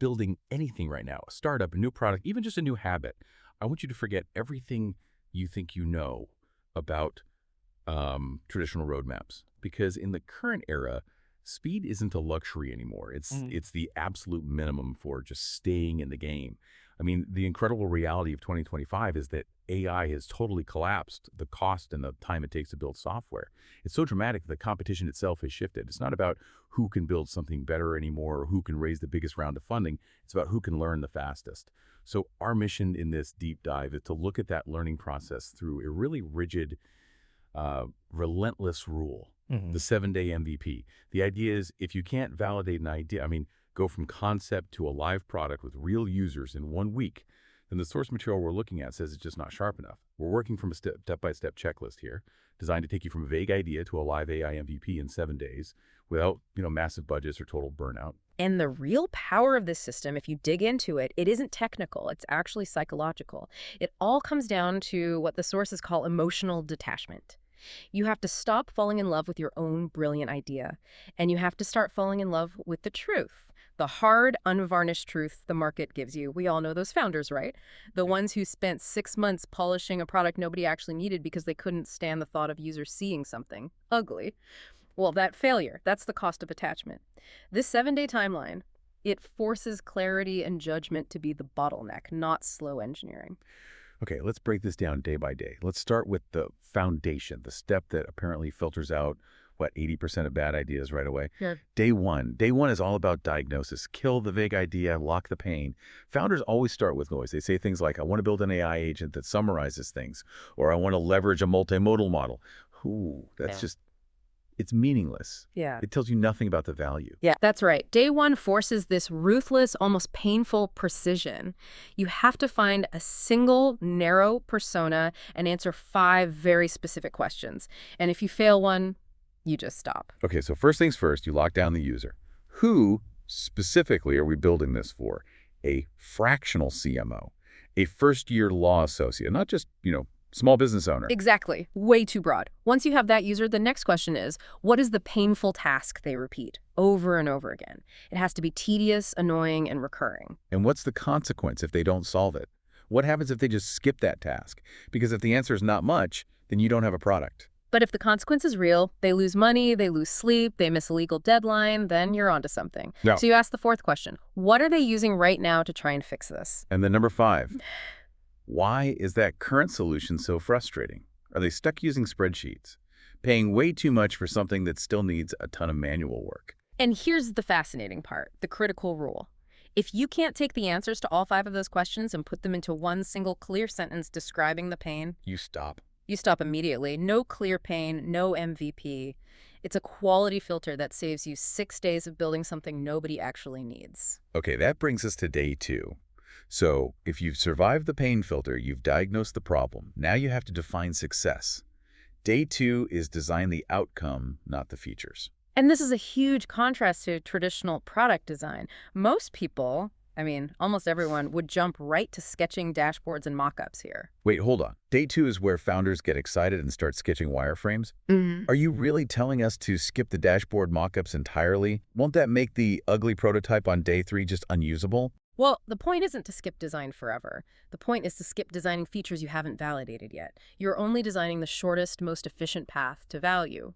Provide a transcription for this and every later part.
building anything right now, a startup, a new product, even just a new habit, I want you to forget everything you think you know about traditional roadmaps. Because in the current era, speed isn't a luxury anymore. It's the absolute minimum for just staying in the game. I mean, the incredible reality of 2025 is that AI has totally collapsed the cost and the time it takes to build software. It's so dramatic that the competition itself has shifted. It's not about who can build something better anymore or who can raise the biggest round of funding. It's about who can learn the fastest. So our mission in this deep dive is to look at that learning process through a really rigid, relentless rule, the 7-day MVP. The idea is if you can't validate an idea, go from concept to a live product with real users in 1 week, then the source material we're looking at says it's just not sharp enough. We're working from a step-by-step checklist here, designed to take you from a vague idea to a live AI MVP in 7 days without, massive budgets or total burnout. And the real power of this system, if you dig into it, it isn't technical, it's actually psychological. It all comes down to what the sources call emotional detachment. You have to stop falling in love with your own brilliant idea, and you have to start falling in love with the truth. The hard, unvarnished truth the market gives you. We all know those founders, right? The ones who spent 6 months polishing a product nobody actually needed because they couldn't stand the thought of users seeing something ugly. Well, that failure, that's the cost of attachment. This 7-day timeline, it forces clarity and judgment to be the bottleneck, not slow engineering. Okay, let's break this down day by day. Let's start with the foundation, the step that apparently filters out 80% of bad ideas right away. Sure. Day one is all about diagnosis. Kill the vague idea, lock the pain. Founders always start with noise. They say things like, I want to build an AI agent that summarizes things, or I want to leverage a multimodal model. It's meaningless. Yeah. It tells you nothing about the value. Yeah, that's right. Day one forces this ruthless, almost painful precision. You have to find a single, narrow persona and answer 5 very specific questions. And if you fail one, you just stop. Okay, so first things first, you lock down the user. Who specifically are we building this for? A fractional CMO, a first-year law associate, not just, small business owner. Exactly. Way too broad. Once you have that user, the next question is, what is the painful task they repeat over and over again? It has to be tedious, annoying, and recurring. And what's the consequence if they don't solve it? What happens if they just skip that task? Because if the answer is not much, then you don't have a product. But if the consequence is real, they lose money, they lose sleep, they miss a legal deadline, then you're onto something. No. So you ask the 4th question, what are they using right now to try and fix this? And then number 5, why is that current solution so frustrating? Are they stuck using spreadsheets, paying way too much for something that still needs a ton of manual work? And here's the fascinating part, the critical rule. If you can't take the answers to all 5 of those questions and put them into one single clear sentence describing the pain, You stop. you stop immediately. No clear pain, no MVP. It's a quality filter that saves you 6 days of building something nobody actually needs. Okay, that brings us to day 2. So if you've survived the pain filter, you've diagnosed the problem. Now you have to define success. Day 2 is design the outcome, not the features. And this is a huge contrast to traditional product design. Most people, almost everyone, would jump right to sketching dashboards and mock-ups here. Wait, hold on. Day 2 is where founders get excited and start sketching wireframes? Are you really telling us to skip the dashboard mock-ups entirely? Won't that make the ugly prototype on day 3 just unusable? Well, the point isn't to skip design forever. The point is to skip designing features you haven't validated yet. You're only designing the shortest, most efficient path to value,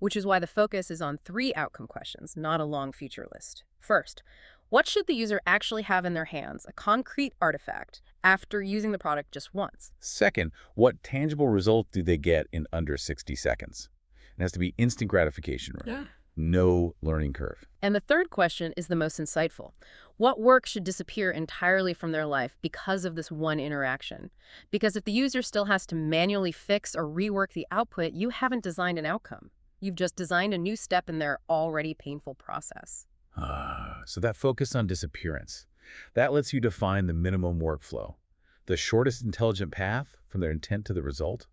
which is why the focus is on 3 outcome questions, not a long feature list. First, what should the user actually have in their hands, a concrete artifact, after using the product just once? Second, what tangible result do they get in under 60 seconds? It has to be instant gratification, right? Yeah. No learning curve. And the third question is the most insightful. What work should disappear entirely from their life because of this one interaction? Because if the user still has to manually fix or rework the output, you haven't designed an outcome. You've just designed a new step in their already painful process. So that focus on disappearance, that lets you define the minimum workflow, the shortest intelligent path from their intent to the result.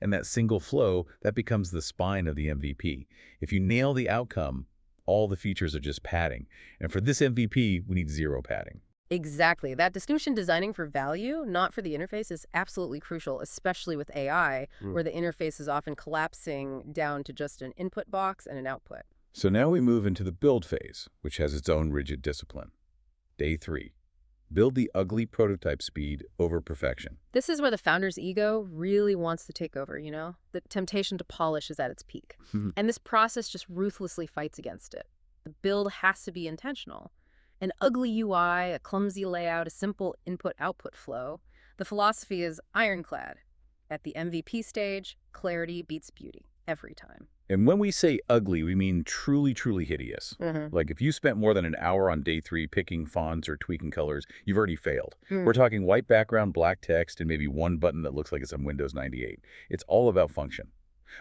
And that single flow, that becomes the spine of the MVP. If you nail the outcome, all the features are just padding. And for this MVP, we need 0 padding. Exactly. That distinction, designing for value, not for the interface, is absolutely crucial, especially with AI, where the interface is often collapsing down to just an input box and an output. So now we move into the build phase, which has its own rigid discipline. Day 3. Build the ugly prototype speed over perfection. This is where the founder's ego really wants to take over, you know? The temptation to polish is at its peak. And this process just ruthlessly fights against it. The build has to be intentional. An ugly UI, a clumsy layout, a simple input-output flow. The philosophy is ironclad. At the MVP stage, clarity beats beauty every time. And when we say ugly, we mean truly, truly hideous. Like if you spent more than an hour on day 3 picking fonts or tweaking colors, you've already failed. We're talking white background, black text, and maybe one button that looks like it's on Windows 98. It's all about function.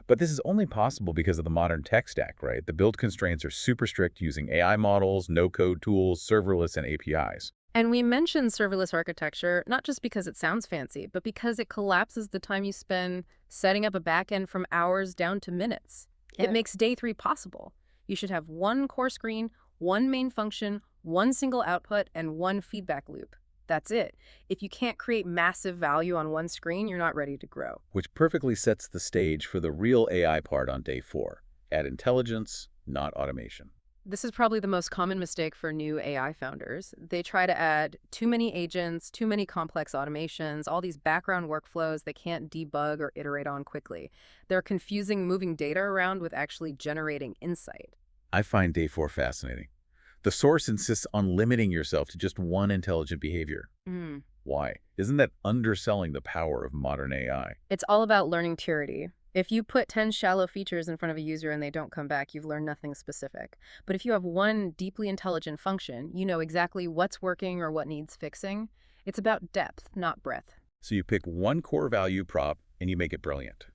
But this is only possible because of the modern tech stack, right? The build constraints are super strict using AI models, no-code tools, serverless, and APIs. And we mention serverless architecture not just because it sounds fancy, but because it collapses the time you spend setting up a backend from hours down to minutes. It makes day 3 possible. You should have one core screen, one main function, one single output, and one feedback loop. That's it. If you can't create massive value on one screen, you're not ready to grow. Which perfectly sets the stage for the real AI part on day 4. Add intelligence, not automation. This is probably the most common mistake for new AI founders. They try to add too many agents, too many complex automations, all these background workflows they can't debug or iterate on quickly. They're confusing moving data around with actually generating insight. I find day 4 fascinating. The source insists on limiting yourself to just one intelligent behavior. Why? Isn't that underselling the power of modern AI? It's all about learning purity. If you put 10 shallow features in front of a user and they don't come back, you've learned nothing specific. But if you have one deeply intelligent function, you know exactly what's working or what needs fixing. It's about depth, not breadth. So you pick one core value prop and you make it brilliant.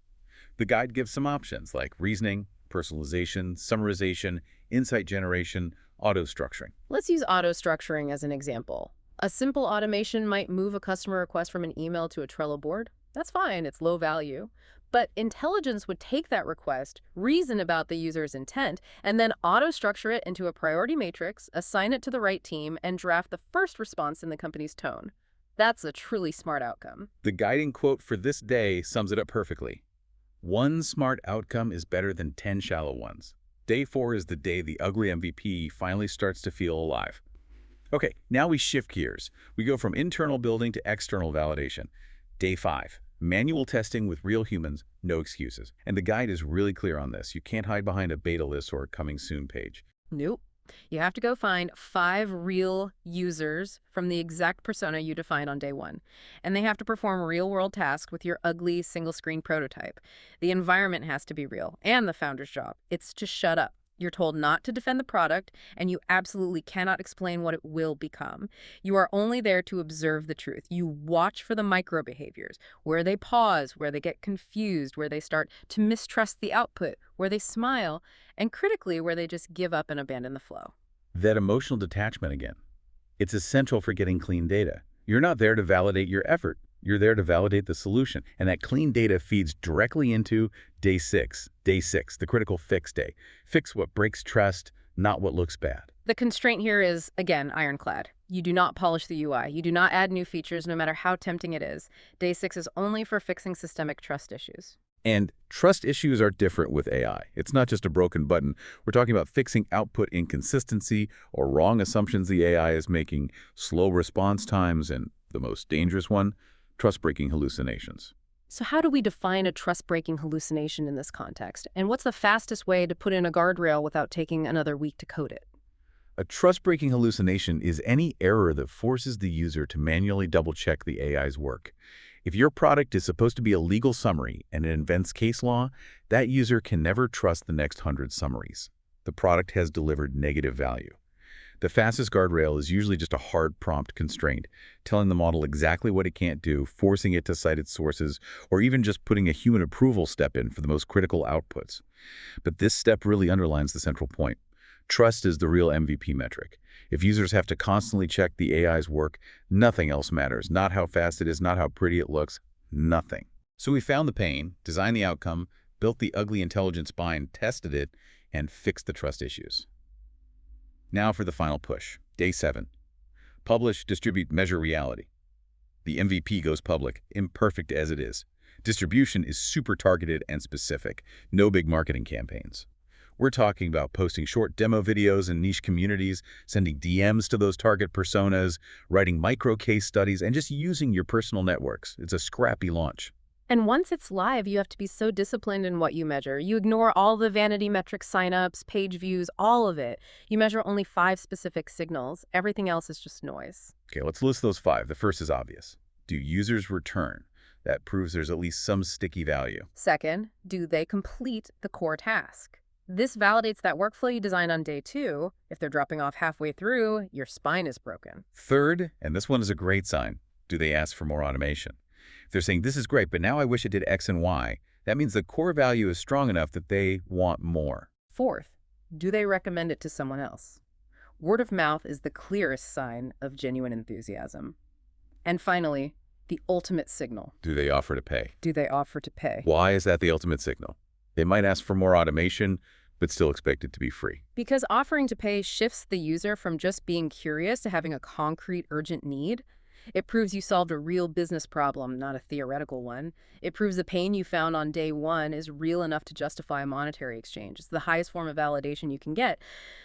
The guide gives some options like reasoning, personalization, summarization, insight generation, auto-structuring. Let's use auto-structuring as an example. A simple automation might move a customer request from an email to a Trello board. That's fine, it's low value. But intelligence would take that request, reason about the user's intent, and then auto-structure it into a priority matrix, assign it to the right team, and draft the first response in the company's tone. That's a truly smart outcome. The guiding quote for this day sums it up perfectly. One smart outcome is better than 10 shallow ones. Day 4 is the day the ugly MVP finally starts to feel alive. Okay, now we shift gears. We go from internal building to external validation. Day 5. Manual testing with real humans, no excuses. And the guide is really clear on this. You can't hide behind a beta list or a coming soon page. Nope. You have to go find 5 real users from the exact persona you defined on day 1. And they have to perform real-world tasks with your ugly single-screen prototype. The environment has to be real, and the founder's job. It's to shut up. You're told not to defend the product, and you absolutely cannot explain what it will become. You are only there to observe the truth. You watch for the micro behaviors, where they pause, where they get confused, where they start to mistrust the output, where they smile, and critically, where they just give up and abandon the flow. That emotional detachment again. It's essential for getting clean data. You're not there to validate your effort. You're there to validate the solution. And that clean data feeds directly into day 6, the critical fix day. Fix what breaks trust, not what looks bad. The constraint here is, again, ironclad. You do not polish the UI. You do not add new features, no matter how tempting it is. Day 6 is only for fixing systemic trust issues. And trust issues are different with AI. It's not just a broken button. We're talking about fixing output inconsistency or wrong assumptions the AI is making, slow response times, and the most dangerous one, trust-breaking hallucinations. So how do we define a trust-breaking hallucination in this context? And what's the fastest way to put in a guardrail without taking another week to code it? A trust-breaking hallucination is any error that forces the user to manually double-check the AI's work. If your product is supposed to be a legal summary and it invents case law, that user can never trust the next 100 summaries. The product has delivered negative value. The fastest guardrail is usually just a hard prompt constraint, telling the model exactly what it can't do, forcing it to cite its sources, or even just putting a human approval step in for the most critical outputs. But this step really underlines the central point. Trust is the real MVP metric. If users have to constantly check the AI's work, nothing else matters. Not how fast it is, not how pretty it looks, nothing. So we found the pain, designed the outcome, built the ugly intelligent spine, tested it, and fixed the trust issues. Now for the final push. Day 7. Publish, distribute, measure reality. The MVP goes public, imperfect as it is. Distribution is super targeted and specific. No big marketing campaigns. We're talking about posting short demo videos in niche communities, sending DMs to those target personas, writing micro case studies, and just using your personal networks. It's a scrappy launch. And once it's live, you have to be so disciplined in what you measure. You ignore all the vanity metrics, signups, page views, all of it. You measure only 5 specific signals. Everything else is just noise. Okay, let's list those 5. The first is obvious. Do users return? That proves there's at least some sticky value. Second, do they complete the core task? This validates that workflow you designed on day 2. If they're dropping off halfway through, your spine is broken. Third, and this one is a great sign, do they ask for more automation? If they're saying, this is great, but now I wish it did X and Y, that means the core value is strong enough that they want more. Fourth, do they recommend it to someone else? Word of mouth is the clearest sign of genuine enthusiasm. And finally, the ultimate signal. Do they offer to pay? Do they offer to pay? Why is that the ultimate signal? They might ask for more automation, but still expect it to be free. Because offering to pay shifts the user from just being curious to having a concrete, urgent need. It proves you solved a real business problem, not a theoretical one. It proves the pain you found on day 1 is real enough to justify a monetary exchange. It's the highest form of validation you can get.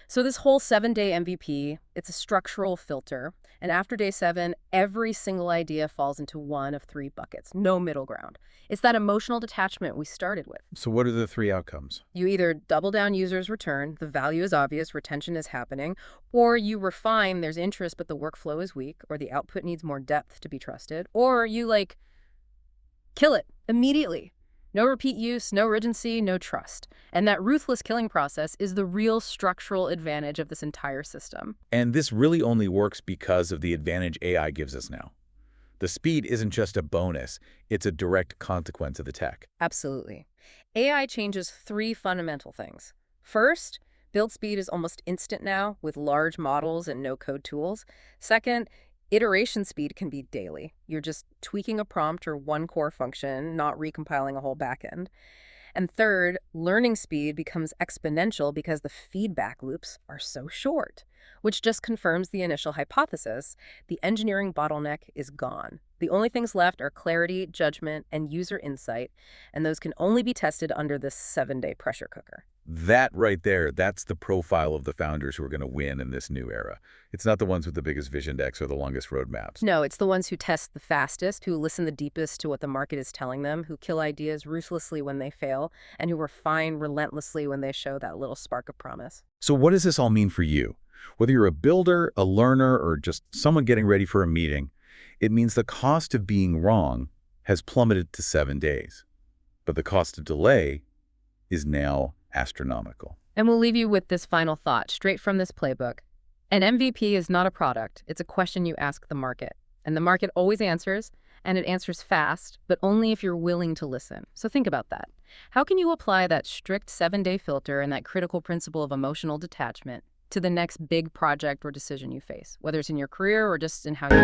So this whole 7-day MVP, it's a structural filter. And after day 7, every single idea falls into one of 3 buckets. No middle ground. It's that emotional detachment we started with. So what are the 3 outcomes? You either double down users' return, the value is obvious, retention is happening, or you refine, there's interest but the workflow is weak, or the output needs more depth to be trusted, or you, kill it immediately. No repeat use, no urgency, no trust. And that ruthless killing process is the real structural advantage of this entire system. And this really only works because of the advantage AI gives us now. The speed isn't just a bonus, it's a direct consequence of the tech. Absolutely. AI changes 3 fundamental things. First, build speed is almost instant now with large models and no-code tools. Second, iteration speed can be daily. You're just tweaking a prompt or one core function, not recompiling a whole backend. And third, learning speed becomes exponential because the feedback loops are so short, which just confirms the initial hypothesis. The engineering bottleneck is gone. The only things left are clarity, judgment, and user insight, and those can only be tested under this 7-day pressure cooker. That right there, that's the profile of the founders who are going to win in this new era. It's not the ones with the biggest vision decks or the longest roadmaps. No, it's the ones who test the fastest, who listen the deepest to what the market is telling them, who kill ideas ruthlessly when they fail, and who refine relentlessly when they show that little spark of promise. So what does this all mean for you? Whether you're a builder, a learner, or just someone getting ready for a meeting, it means the cost of being wrong has plummeted to 7 days. But the cost of delay is now astronomical. And we'll leave you with this final thought, straight from this playbook. An MVP is not a product. It's a question you ask the market. And the market always answers, and it answers fast, but only if you're willing to listen. So think about that. How can you apply that strict 7-day filter and that critical principle of emotional detachment to the next big project or decision you face, whether it's in your career or just in how you